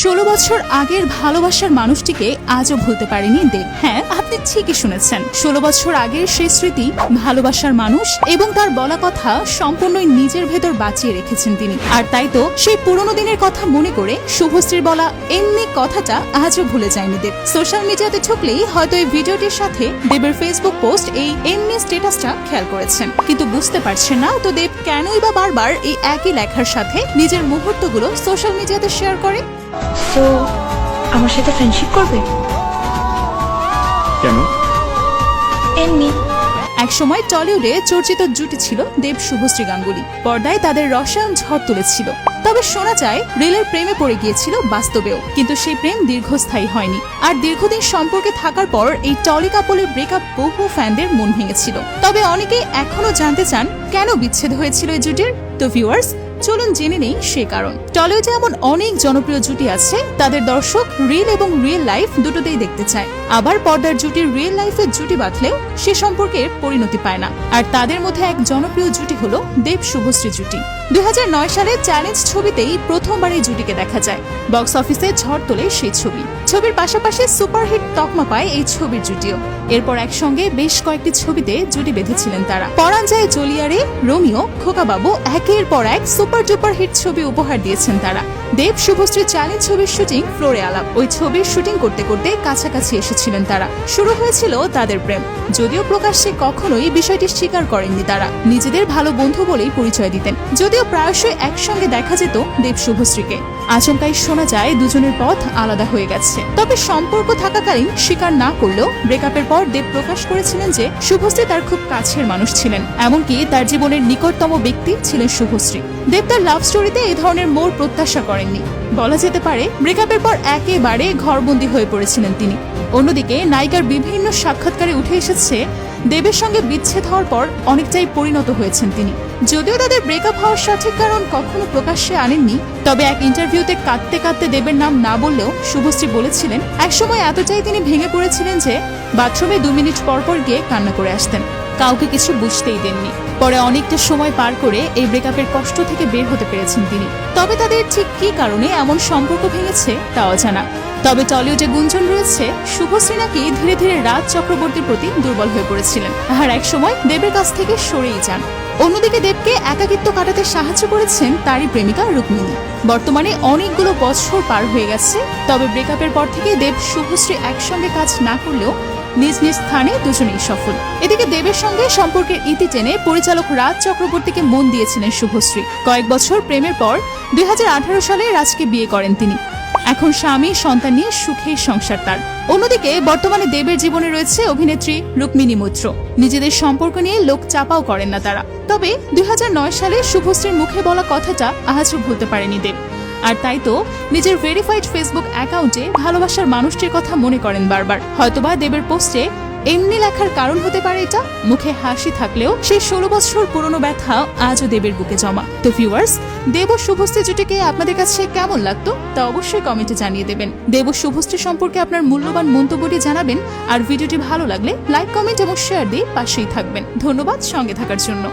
16 বছর আগের ভালোবাসার মানুষটিকে আজও ভুলতে পারেনি দেব। হ্যাঁ, আপনি ঠিকই শুনেছেন, 16 বছর আগের সেই স্মৃতি, ভালোবাসার মানুষ এবং তার বলা কথা সম্পূর্ণই নিজের ভেতর বাঁচিয়ে রেখেছেন তিনি। আর তাই তো সেই পুরনো দিনের কথা মনে করে শুভশ্রীর বলা এমনি কথাটা আজও ভুলে যায়নি দেব। সোশ্যাল মিডিয়াতে ঢুকলেই হয়তো এই ভিডিওটির সাথে দেবের ফেসবুক পোস্ট, এই এমনি স্ট্যাটাসটা খেয়াল করেছেন, কিন্তু বুঝতে পারছেন না তো দেব কেনই বা বারবার এই একই লেখার সাথে নিজের মুহূর্তগুলো সোশ্যাল মিডিয়াতে শেয়ার করে। তো আমার সাথে ফ্রেন্ডশিপ করবে? কেন? এমনি। একসময় টলিউডে চর্চিত জুটি ছিল দেব শুভশ্রী গাঙ্গুলি। পর্দায় তাদের রসায়ন ঝড় তুলেছিল। তবে শোনা যায় রিলের প্রেমে পড়ে গিয়েছিল বাস্তবেও, কিন্তু সেই প্রেম দীর্ঘস্থায়ী হয়নি। আর দীর্ঘদিন সম্পর্কে থাকার পর এই টলি কাপলের ব্রেকআপ বহু ফ্যানদের মন ভেঙেছিল। তবে অনেকেই এখনো জানতে চান কেন বিচ্ছেদ হয়েছিল এই জুটির। তো ভিউয়ার্স, চলুন জেনে নেই সে কারণ। টলিউডে এমন অনেক জনপ্রিয় জুটি আছে, তাদের দর্শক রিল এবং রিয়েল লাইফ দুটোতেই দেখতে চায়। আবার পর্দার জুটির রিয়েল লাইফের জুটি বাঁধলেও সে সম্পর্কের পরিণতি পায় না। আর তাদের মধ্যে এক জনপ্রিয় জুটি হলো দেব শুভশ্রী জুটি। 2009 সালে চ্যালেঞ্জ ছবিতেই প্রথমবার এই জুটিকে দেখা যায়। বক্স অফিসে ঝড় তোলে সেই ছবি। ছবির পাশাপাশি সুপারহিট তকমা পায় এই ছবির জুটিও। এরপর একসঙ্গে বেশ কয়েকটি ছবিতে জুটি বেঁধেছিলেন তারা। পরাণ যায় জলিয়ারে, রোমিও, খোকাবাবু, একের পর এক সুপার ডুপার হিট ছবি উপহার দিয়েছেন তারা। দেব শুভশ্রী চ্যালেঞ্জ ছবির শুটিং ফ্লোরে আলাপ। ওই ছবির শুটিং করতে করতে কাছাকাছি এসেছিলেন তারা। শুরু হয়েছিল তাদের প্রেম, যদিও প্রকাশ্যে কখনোই বিষয়টি স্বীকার করেননি তারা। নিজেদের ভালো বন্ধু বলেই পরিচয় দিতেন, যদিও প্রায়শই একসঙ্গে দেখা যেত দেব শুভশ্রীকে। আচমকাই শোনা যায় দুজনের পথ আলাদা হয়ে গেছে। তবে সম্পর্ক থাকাকালীন স্বীকার না করলেও ব্রেকআপের পর দেব প্রকাশ করেছিলেন যে শুভশ্রী তার খুব কাছের মানুষ ছিলেন, এমনকি তার জীবনের নিকটতম ব্যক্তি ছিলেন শুভশ্রী। দেব তার লাভ স্টোরিতে এ ধরনের মোড় প্রত্যাশা করেননি। বলা যেতে পারে ব্রেকআপের পর একেবারে ঘরবন্দি হয়ে পড়েছিলেন তিনি। অন্যদিকে নায়িকার বিভিন্ন সাক্ষাৎকারে উঠে এসেছে দেবের সঙ্গে বিচ্ছেদ হওয়ার পর অনেকটাই পরিণত হয়েছেন তিনি। যদিও তাদের ব্রেকআপ হওয়ার সঠিক কারণ কখনো প্রকাশ্যে আনেননি, তবে এক ইন্টারভিউতে কাঁদতে কাঁদতে দেবের নাম না বললেও শুভশ্রী বলেছিলেন একসময় এতটাই তিনি ভেঙে পড়েছিলেন যে বাথরুমে 2 মিনিট পর পর গিয়ে কান্না করে আসতেন। কাউকে কিছু বুঝতেই দেননি। পরে অনেকটা সময় পার করে এই ব্রেকআপের কষ্ট থেকে বের হতে পেরেছেন তিনি। তবে তাদের ঠিক কী কারণে এমন সম্পর্ক ভেঙেছে তা অজানা। তবে টলিউডে গুঞ্জন রয়েছে শুভশ্রী নাকি ধীরে ধীরে রাজ চক্রবর্তীর প্রতি দুর্বল হয়ে পড়েছিলেন, আর একসময় দেবের কাছ থেকে সরেই যান। অন্যদিকে দেবকে একাকিত্ব কাটাতে সাহায্য করেছেন তারই প্রেমিকা রুক্মিণী। বর্তমানে অনেকগুলো বছর পার হয়ে গেছে, তবে ব্রেকআপের পর থেকে দেব শুভশ্রী একসঙ্গে কাজ না করলেও নিজ নিজ স্থানে দুজনেই সফল। এদিকে দেবের সঙ্গে সম্পর্কের ইতি টেনে পরিচালক রাজ চক্রবর্তীকে মন দিয়েছিলেন শুভশ্রী। কয়েক বছর প্রেমের পর 2018 সালে রাজকে বিয়ে করেন তিনি। এখন স্বামী সন্তান নিয়ে সুখেই সংসার তার। অন্যদিকে বর্তমানে দেবের জীবনে রয়েছে অভিনেত্রী রুক্মিণী মৈত্র। নিজেদের সম্পর্ক নিয়ে লোক চাপাও করেন না তারা। তবে 2009 সালে শুভশ্রীর মুখে বলা কথাটা আজও ভুলতে পারেনি দেব। আর তাই তো নিজের ভেরিফাইড ফেসবুক অ্যাকাউন্টে ভালোবাসার মানুষটির কথা মনে করেন বারবার। হয়তোবা দেবের পোস্টে এমনি লেখার কারণ হতে পারে এটা। মুখে হাসি থাকলেও সেই 16 বছর পুরনো ব্যথা আজও দেবের বুকে জমা। তো ভিউয়ার্স, দেব ও শুভশ্রী জুটিকে আপনাদের কাছে কেমন লাগতো তা অবশ্যই কমেন্টে জানিয়ে দেবেন। দেব ও শুভশ্রী সম্পর্কে আপনার মূল্যবান মন্তব্যটি জানাবেন। আর ভিডিওটি ভালো লাগলে লাইক, কমেন্ট এবং শেয়ার দিয়ে পাশেই থাকবেন। ধন্যবাদ সঙ্গে থাকার জন্য।